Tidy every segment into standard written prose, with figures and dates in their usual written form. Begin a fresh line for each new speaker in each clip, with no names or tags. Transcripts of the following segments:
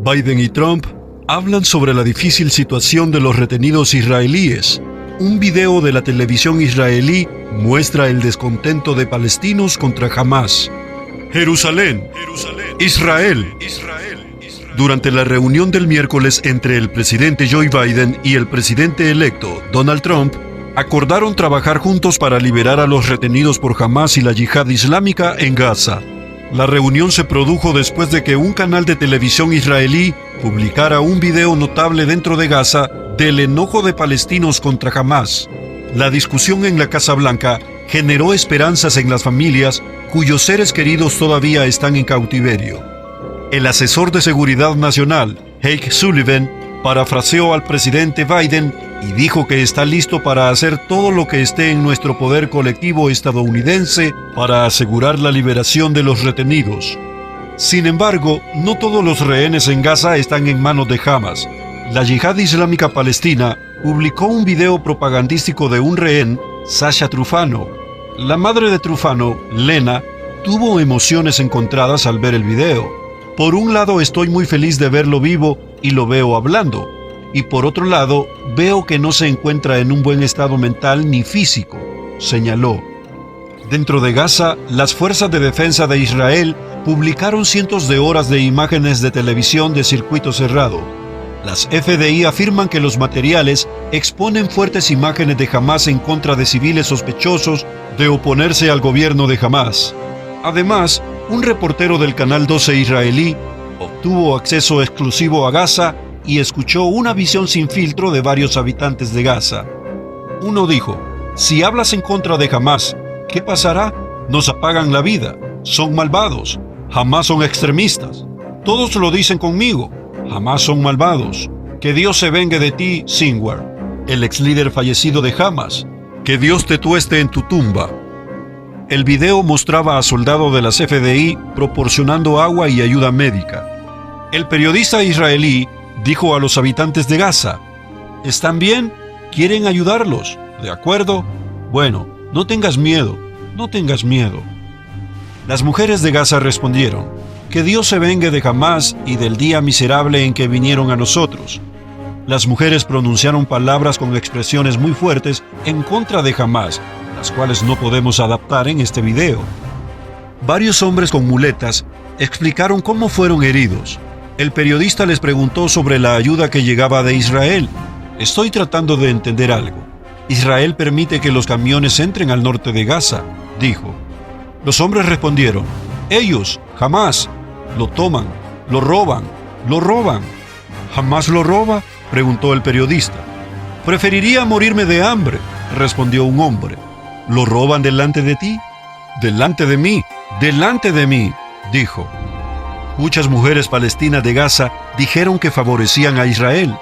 Biden y Trump hablan sobre la difícil situación de los retenidos israelíes. Un video de la televisión israelí muestra el descontento de palestinos contra Hamás. Jerusalén, Israel. Durante la reunión del miércoles entre el presidente Joe Biden y el presidente electo Donald Trump, acordaron trabajar juntos para liberar a los retenidos por Hamás y la yihad islámica en Gaza. La reunión se produjo después de que un canal de televisión israelí publicara un video notable dentro de Gaza del enojo de palestinos contra Hamás. La discusión en la Casa Blanca generó esperanzas en las familias cuyos seres queridos todavía están en cautiverio. El asesor de Seguridad Nacional, Jake Sullivan, parafraseó al presidente Biden y dijo que está listo para hacer todo lo que esté en nuestro poder colectivo estadounidense para asegurar la liberación de los retenidos. Sin embargo, no todos los rehenes en Gaza están en manos de Hamás. La Yihad Islámica Palestina publicó un video propagandístico de un rehén, Sasha Trufano. La madre de Trufano, Lena, tuvo emociones encontradas al ver el video. Por un lado, estoy muy feliz de verlo vivo y lo veo hablando. Y por otro lado, veo que no se encuentra en un buen estado mental ni físico, señaló. Dentro de Gaza, las fuerzas de defensa de Israel publicaron cientos de horas de imágenes de televisión de circuito cerrado. Las FDI afirman que los materiales exponen fuertes imágenes de Hamás en contra de civiles sospechosos de oponerse al gobierno de Hamás. Además, un reportero del Canal 12 israelí obtuvo acceso exclusivo a Gaza y escuchó una visión sin filtro de varios habitantes de Gaza. Uno dijo: si hablas en contra de Hamás, ¿qué pasará? Nos apagan la vida. Son malvados. Hamás son extremistas. Todos lo dicen conmigo. Hamás son malvados. Que Dios se vengue de ti, Sinwar, el ex líder fallecido de Hamás. Que Dios te tueste en tu tumba. El video mostraba a soldados de las FDI proporcionando agua y ayuda médica. El periodista israelí dijo a los habitantes de Gaza: ¿están bien? ¿Quieren ayudarlos? ¿De acuerdo? Bueno, no tengas miedo, no tengas miedo. Las mujeres de Gaza respondieron: que Dios se vengue de Hamás y del día miserable en que vinieron a nosotros. Las mujeres pronunciaron palabras con expresiones muy fuertes en contra de Hamás, las cuales no podemos adaptar en este video. Varios hombres con muletas explicaron cómo fueron heridos. El periodista les preguntó sobre la ayuda que llegaba de Israel. Estoy tratando de entender algo. Israel permite que los camiones entren al norte de Gaza, dijo. Los hombres respondieron: ellos, Hamás, lo toman, lo roban, lo roban. ¿Hamás lo roba?, preguntó el periodista. Preferiría morirme de hambre, respondió un hombre. ¿Lo roban delante de ti? Delante de mí, dijo. Muchas mujeres palestinas de Gaza dijeron que favorecían a Israel.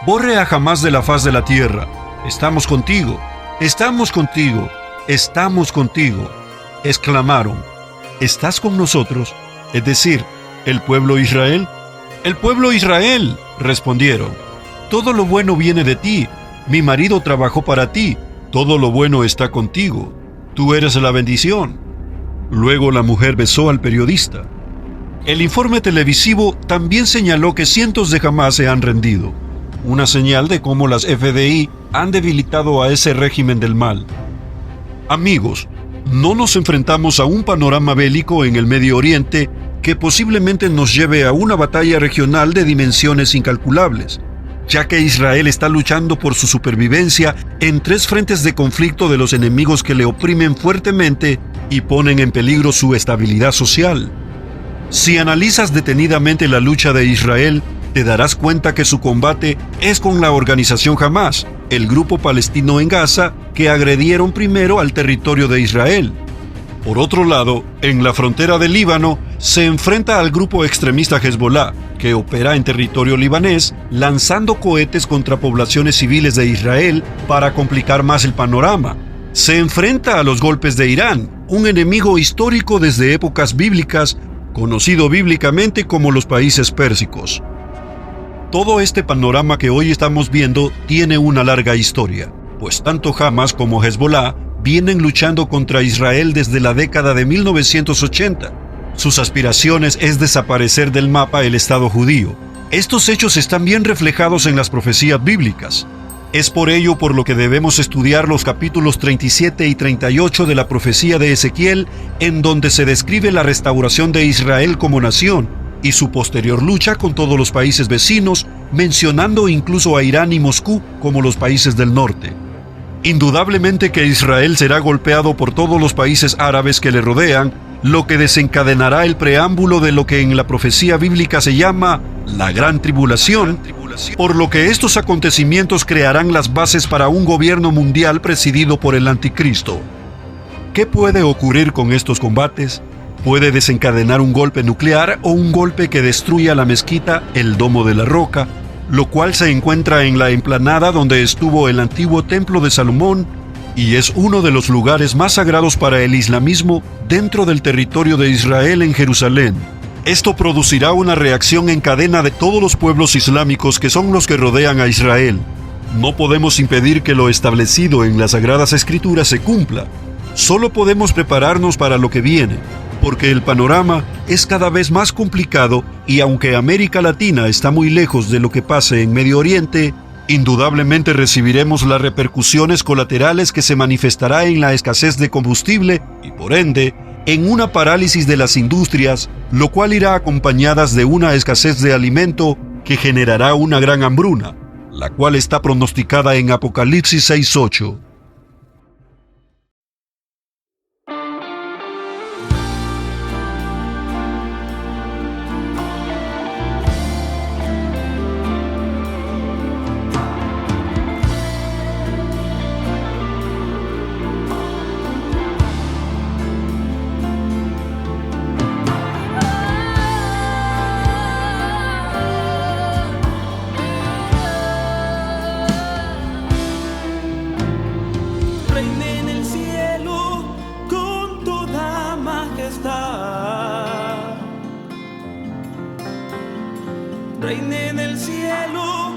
Borre a Hamás de la faz de la tierra. Estamos contigo, estamos contigo, estamos contigo, exclamaron. ¿Estás con nosotros? Es decir, ¿el pueblo Israel? El pueblo Israel, respondieron. Todo lo bueno viene de ti. Mi marido trabajó para ti. Todo lo bueno está contigo. Tú eres la bendición. Luego la mujer besó al periodista. El informe televisivo también señaló que cientos de Hamás se han rendido, una señal de cómo las FDI han debilitado a ese régimen del mal. Amigos, no nos enfrentamos a un panorama bélico en el Medio Oriente que posiblemente nos lleve a una batalla regional de dimensiones incalculables, ya que Israel está luchando por su supervivencia en 3 frentes de conflicto de los enemigos que le oprimen fuertemente y ponen en peligro su estabilidad social. Si analizas detenidamente la lucha de Israel, te darás cuenta que su combate es con la organización Hamás, el grupo palestino en Gaza que agredieron primero al territorio de Israel. Por otro lado, en la frontera del Líbano, se enfrenta al grupo extremista Hezbollah, que opera en territorio libanés, lanzando cohetes contra poblaciones civiles de Israel para complicar más el panorama. Se enfrenta a los golpes de Irán, un enemigo histórico desde épocas bíblicas, conocido bíblicamente como los países pérsicos. Todo este panorama que hoy estamos viendo tiene una larga historia, pues tanto Hamás como Hezbollah vienen luchando contra Israel desde la década de 1980. Sus aspiraciones es desaparecer del mapa el Estado judío, Estos hechos están bien reflejados en las profecías bíblicas. Es por ello por lo que debemos estudiar los capítulos 37 y 38 de la profecía de Ezequiel, en donde se describe la restauración de Israel como nación y su posterior lucha con todos los países vecinos, mencionando incluso a Irán y Moscú como los países del norte. Indudablemente que Israel será golpeado por todos los países árabes que le rodean, lo que desencadenará el preámbulo de lo que en la profecía bíblica se llama la Gran Tribulación, por lo que estos acontecimientos crearán las bases para un gobierno mundial presidido por el Anticristo. ¿Qué puede ocurrir con estos combates? Puede desencadenar un golpe nuclear o un golpe que destruya la mezquita, el Domo de la Roca, lo cual se encuentra en la explanada donde estuvo el antiguo Templo de Salomón y es uno de los lugares más sagrados para el islamismo dentro del territorio de Israel en Jerusalén. Esto producirá una reacción en cadena de todos los pueblos islámicos que son los que rodean a Israel. No podemos impedir que lo establecido en las Sagradas Escrituras se cumpla. Solo podemos prepararnos para lo que viene, porque el panorama es cada vez más complicado y aunque América Latina está muy lejos de lo que pase en Medio Oriente, indudablemente recibiremos las repercusiones colaterales que se manifestará en la escasez de combustible y por ende en una parálisis de las industrias, lo cual irá acompañadas de una escasez de alimento que generará una gran hambruna, la cual está pronosticada en Apocalipsis 6:8.
Reina en el cielo con toda majestad. Reina en el cielo